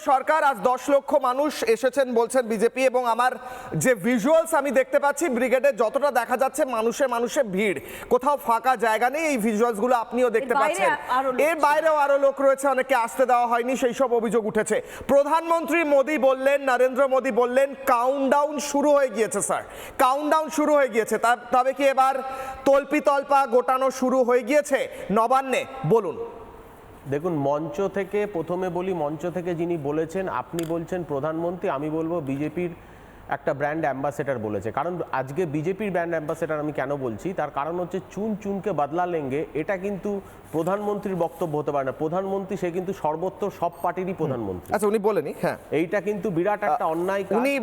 সরকার আজ 10 লক্ষ মানুষ এসেছেন বলছেন বিজেপি, এবং আমার যে ভিজুয়ালস আমি দেখতে পাচ্ছি ব্রিগেডে যতটা দেখা যাচ্ছে মানুষে ভিড়, কোথাও ফাঁকা জায়গা নেই। এই ভিজুয়ালসগুলো আপনিও দেখতে পাচ্ছেন। এর বাইরেও আরো লোক রয়েছে, অনেকে আসতে দেওয়া হয়নি, সেই সব অভিযোগ উঠেছে। প্রধানমন্ত্রী মোদী বললেন, নরেন্দ্র মোদী বললেন কাউন্টডাউন শুরু হয়ে গিয়েছে। স্যার, কাউন্টডাউন শুরু হয়ে গিয়েছে, তবে কি এবার তল্পা গোটানো শুরু হয়ে গিয়েছে নবান্নে? বলুন। দেখুন, মঞ্চ থেকে প্রথমে বলি, মঞ্চ থেকে যিনি বলেছেন, আপনি বলছেন প্রধানমন্ত্রী, আমি বলবো বিজেপির একটা ব্র্যান্ড অ্যাম্বাসেডর বলেছে। কারণ আজকে বিজেপির ব্র্যান্ড অ্যাম্বাসেডর আমি কেন বলছি, তার কারণ হচ্ছে চুন চুনকে বদলা লেঙ্গে, এটা কিন্তু প্রধানমন্ত্রীর বক্তব্য হতে পারে না। প্রধানমন্ত্রী সে কিন্তু সর্বত্র সব পার্টিরই প্রধানমন্ত্রী। আচ্ছা, উনি বলেনি। হ্যাঁ, এইটা কিন্তু বিরাট একটা অন্যায়। উনি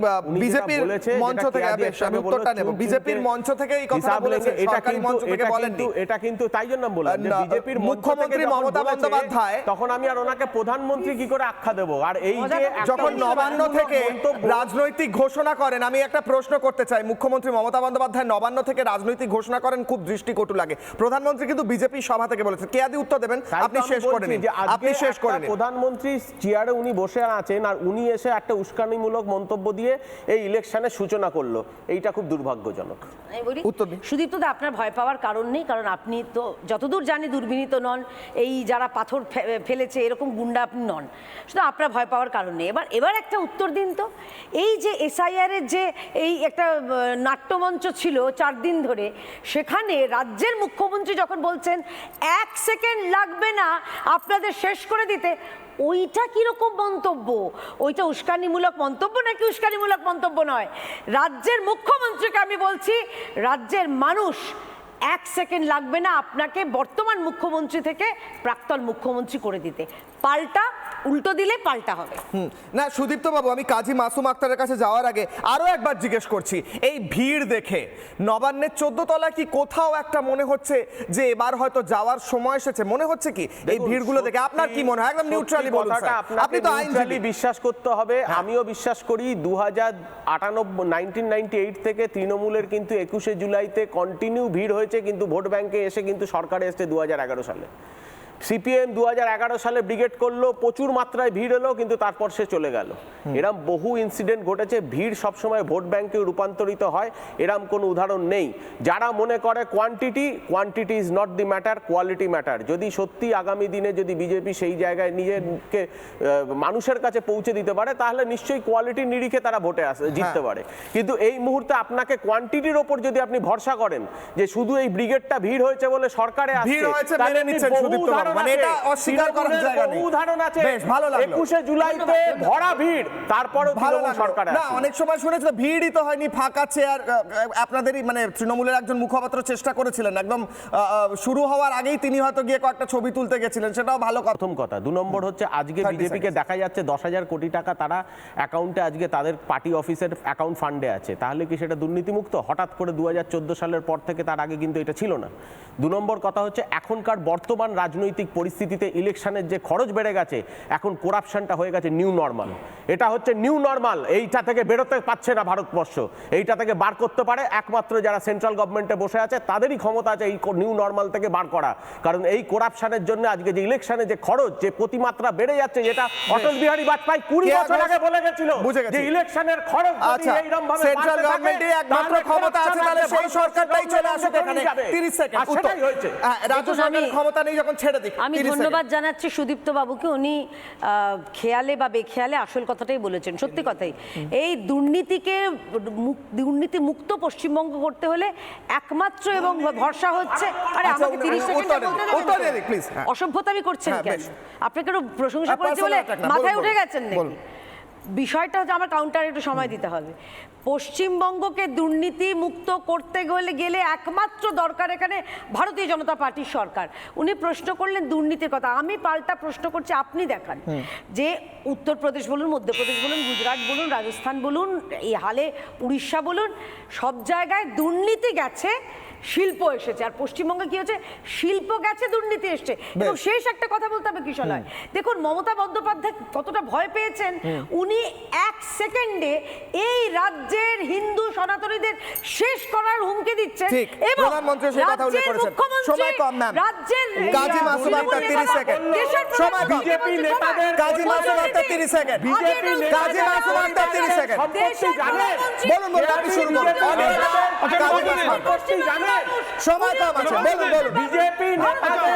বিজেপির মঞ্চ থেকে, আমি উত্তরটা নেব, বিজেপির মঞ্চ থেকে এই কথাটা বলেছেন, সরকারি মঞ্চ থেকে বলেননি। এটা কিন্তু তাই জন্য বললাম যে বিজেপির মুখ্যমন্ত্রী মমতা বন্দ্যোপাধ্যায়, তখন আমি আর ওনাকে প্রধানমন্ত্রী কি করে আখ্যা দেব? আর এই যে যখন নবান্ন থেকে রাজনৈতিক ঘোষণা করেন, আমি একটা প্রশ্ন করতে চাই, মুখ্যমন্ত্রী মমতা বন্দ্যোপাধ্যায় নবান্ন থেকে রাজনৈতিক ঘোষণা করেন, খুব দৃষ্টিকটু লাগে। প্রধানমন্ত্রী কিন্তু বিজেপি সভা থেকে বলেছেন। কে আদি উত্তর দেবেন? আপনি শেষ করে নিন, আপনি শেষ করে নিন। প্রধানমন্ত্রী চেয়ারে উনি বসে আছেন, আর উনি এসে একটা উস্কানিমূলক মন্তব্য দিয়ে এই ইলেকশনের সূচনা করলো, এইটা খুব দুর্ভাগ্যজনক। উত্তর দিন। সুদীপ্তদা, আপনার ভয় পাওয়ার কারণ নেই, কারণ আপনি তো যতদূর জানি দুর্বিনীত নন, এই যারা পাথর ফেলেছে এরকম গুন্ডা আপনি নন, শুধু আপনার ভয় পাওয়ার কারণ নেই। এবার একটা উত্তর দিন তো, এই যে এসআইআর এর যে এই একটা নাট্যমঞ্চ ছিল 4 দিন ধরে, সেখানে রাজ্যের মুখ্যমন্ত্রী যখন বলছেন 1 সেকেন্ড লাগবে না আপনাদের শেষ করে দিতে, ওইটা কিরকম মন্তব্য? ওইটা উস্কানিমূলক মন্তব্য নাকি উস্কানিমূলক মন্তব্য নয়? রাজ্যের মুখ্যমন্ত্রীকে আমি বলছি, রাজ্যের মানুষ 1 সেকেন্ড লাগবে না আপনাকে বর্তমান মুখ্যমন্ত্রী থেকে প্রাক্তন মুখ্যমন্ত্রী করে দিতে। পাল্টা উল্টো দিলে পাল্টা হবে। না সুদীপ্ত বাবু, আমি কাজী মাসুম আক্তারের কাছে যাওয়ার আগে আরো একবার জিজ্ঞেস করছি, এই ভিড় দেখে নবান্নের 14 তলায় কি কোথাও একটা মনে হচ্ছে যে এবার হয়তো যাওয়ার সময় এসেছে? মনে হচ্ছে কি এই ভিড়গুলো দেখে? আপনার কি মনে হয়? একদম নিউট্রালি বলুন স্যার, আপনি তো আইনজীবী। বিশ্বাস করতে হবে, আমিও বিশ্বাস করি 1998 থেকে তৃণমূলের কিন্তু 21শে জুলাইতে কন্টিনিউ ভিড় হয়েছে, কিন্তু ভোট ব্যাংকে এসে কিন্তু সরকারে এসছে 2011 সালে। সিপিএম 2011 সালে ব্রিগেড করলো, প্রচুর মাত্রায় ভিড় এলো, কিন্তু তারপর সে চলে গেল। এরম বহু ইনসিডেন্ট ঘটেছে। ভিড় সবসময় ভোট ব্যাংকে রূপান্তরিত হয়, এরম কোনো উদাহরণ নেই। যারা মনে করে quantity is not the matter, quality matter, যদি সত্যি আগামী দিনে যদি বিজেপি সেই জায়গায় নিজেকে মানুষের কাছে পৌঁছে দিতে পারে, তাহলে নিশ্চয়ই কোয়ালিটির নিরিখে তারা ভোটে জিততে পারে। কিন্তু এই মুহূর্তে আপনাকে কোয়ান্টিটির ওপর যদি আপনি ভরসা করেন যে শুধু এই ব্রিগেডটা ভিড় হয়েছে বলে সরকারে আসছে, তাহলে মানে এটা অস্বীকার করার জায়গা নেই। উদাহরণ আছে, বেশ ভালো লাগলো। 21শে জুলাইতে ভরা ভিড়, তারপরও তৃণমূল সরকার না, অনেক সময় শুনেছি ভিড়ই তো হয়নি, ফাঁকা চেয়ার। আপনাদেরই মানে তৃণমূলের একজন মুখপাত্র চেষ্টা করেছিলেন, একদম শুরু হওয়ার আগেই তিনি হয়তো গিয়ে কয়েকটা ছবি তুলতে গেছিলেন, সেটাও ভালো প্রথম কথা। 2 নম্বর হচ্ছে আজকে বিজেপিকে দেখা যাচ্ছে 10,000 কোটি টাকা তারা অ্যাকাউন্টে আজকে তাদের পার্টি অফিসের অ্যাকাউন্ট ফান্ডে আছে। তাহলে কি সেটা দুর্নীতিমুক্ত? হঠাৎ করে 2014 সালের পর থেকে, তার আগে কিন্তু এটা ছিল না। 2 নম্বর কথা হচ্ছে এখনকার বর্তমান রাজনৈতিক পরিস্থিতিতে ইলেকশনের যে খরচ বেড়ে গেছে, এখন করাপশনটা হয়ে গেছে নিউ নর্মাল। এটা হচ্ছে নিউ নর্মাল, এইটা থেকে বেরোতে পারছে না ভারতবর্ষ। এইটা থেকে বার করতে পারে একমাত্র যারা সেন্ট্রাল গভর্নমেন্টে বসে আছে, তাদেরই ক্ষমতা আছে এই নিউ নর্মাল থেকে বার করা। কারণ এই করাপশনের জন্য আজকে যে ইলেকশনে যে খরচ, যে প্রতিমাত্রা বেড়ে যাচ্ছে, যেটা অটল বিহারী বাজপেয়ী 20 বছর আগে বলে গেছিল যে ইলেকশনের খরচ যদি এইরকম ভাবে সেন্ট্রাল গভর্নমেন্টে একমাত্র ক্ষমতা আছে, তাহলে সেই সরকারটাই চলে আসে এখানে। 30 সেকেন্ড উত্তর হয়েছে, রাজ্য সরকারের ক্ষমতা নেই, যখন ছেড়ে দিক। আমি ধন্যবাদ জানাচ্ছি সুদীপ্ত বাবুকে, উনি খেয়ালে বা বেখেয়ালে আসল কথাটাই বলেছেন, সত্যি কথাই। এই দুর্নীতি মুক্ত পশ্চিমবঙ্গ করতে হলে একমাত্র এবং ভরসা হচ্ছে, আরে আমাকে 30 সেকেন্ড বলতে দেন, প্লিজ। অসভ্যতামি করছেন কেন? আপনাকে একটু প্রশংসা করেছি বলে মাথায় উঠে গেছেন নাকি? বিষয়টা হচ্ছে আমার কাউন্টার একটু সময় দিতে হবে। পশ্চিমবঙ্গকে দুর্নীতি মুক্ত করতে গেলে একমাত্র দরকার এখানে ভারতীয় জনতা পার্টির সরকার। উনি প্রশ্ন করলেন দুর্নীতির কথা, আমি পাল্টা প্রশ্ন করছি, আপনি দেখান যে উত্তরপ্রদেশ বলুন, মধ্যপ্রদেশ বলুন, গুজরাট বলুন, রাজস্থান বলুন, এই হালে উড়িষ্যা বলুন, সব জায়গায় দুর্নীতি গেছে শিল্প এসেছে, আর পশ্চিমবঙ্গে কি হচ্ছে, শিল্প গেছে, দুর্নীতি এসছে। এবং শেষ একটা কথা বলতে হবে কিশলয়, দেখুন মমতা বন্দ্যোপাধ্যায় কতটা ভয় পেয়েছেন, উনি 1 সেকেন্ডে এই রাজ্যের হিন্দু সনাতনীদের শেষ করার হুমকি দিচ্ছেন। ঠিক, এবং প্রধানমন্ত্রী সেই কথা উল্লেখ রাজ্যের করেছেন। মুখ্যমন্ত্রী, সময় কম, ম্যাম। রাজ্যের কাজী মাসুদ আক্তার 30 সেকেন্ড। সময় কম। বিজেপি নেতাদের কাজী মাসুদ আক্তার 30 সেকেন্ড। বিজেপি কাজী মাসুদ আক্তার 30 সেকেন্ড। সম্পত্তি জানেন? বলুন বলুন, আপনি শুরু করুন। কাজী মাসুদ আক্তার। সম্পত্তি জানেন? সময় কম আছে, বলুন বলুন। বিজেপি নেতাদের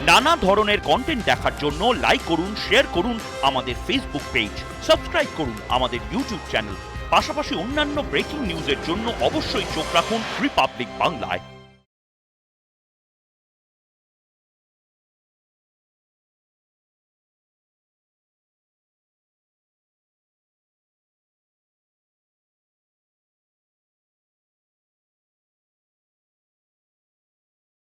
নানা ধরনের কন্টেন্ট দেখার জন্য লাইক করুন, শেয়ার করুন আমাদের ফেসবুক পেজ, সাবস্ক্রাইব করুন আমাদের ইউটিউব চ্যানেল। পাশাপাশি অন্যান্য ব্রেকিং নিউজের জন্য অবশ্যই চোখ রাখুন রিপাবলিক বাংলায়।